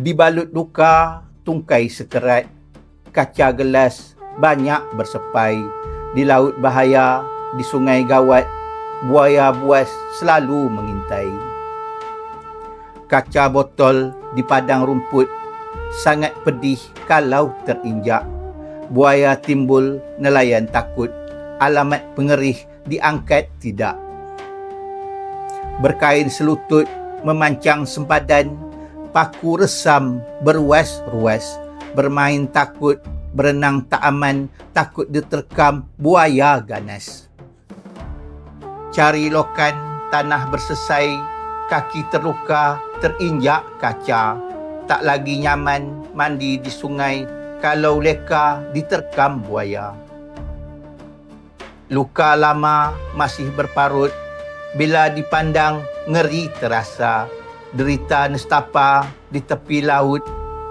Dibalut luka, tungkai sekerat, kaca gelas banyak bersepai. Di laut bahaya, di sungai gawat, buaya buas selalu mengintai. Kaca botol di padang rumput, sangat pedih kalau terinjak. Buaya timbul, nelayan takut, alamat pengerih diangkat tidak. Berkain selutut, memancang sempadan, paku resam berruas-ruas, bermain takut, berenang tak aman, takut diterkam buaya ganas. Cari lokan, tanah bersesai, kaki terluka, terinjak kaca, tak lagi nyaman mandi di sungai, kalau leka diterkam buaya. Luka lama masih berparut, bila dipandang ngeri terasa, derita nestapa di tepi laut,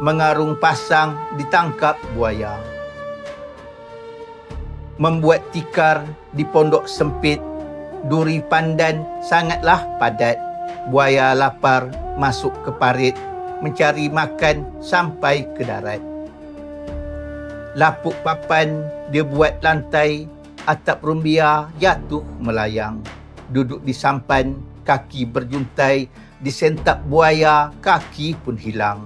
mengarung pasang ditangkap buaya. Membuat tikar di pondok sempit, duri pandan sangatlah padat, buaya lapar masuk ke parit, mencari makan sampai ke darat. Lapuk papan dia buat lantai, atap rumbia jatuh melayang. Duduk di sampan, kaki berjuntai, disentap buaya, kaki pun hilang.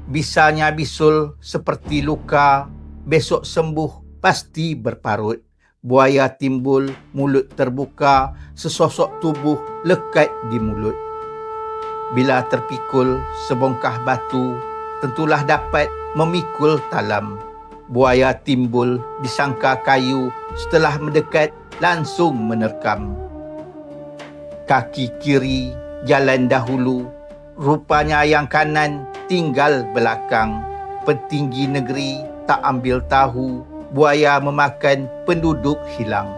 Bisanya bisul seperti luka, besok sembuh pasti berparut. Buaya timbul, mulut terbuka, sesosok tubuh lekat di mulut. Bila terpikul sebongkah batu, tentulah dapat memikul talam. Buaya timbul disangka kayu, setelah mendekat langsung menerkam. Kaki kiri jalan dahulu, rupanya yang kanan tinggal belakang. Petinggi negeri tak ambil tahu, buaya memakan penduduk hilang.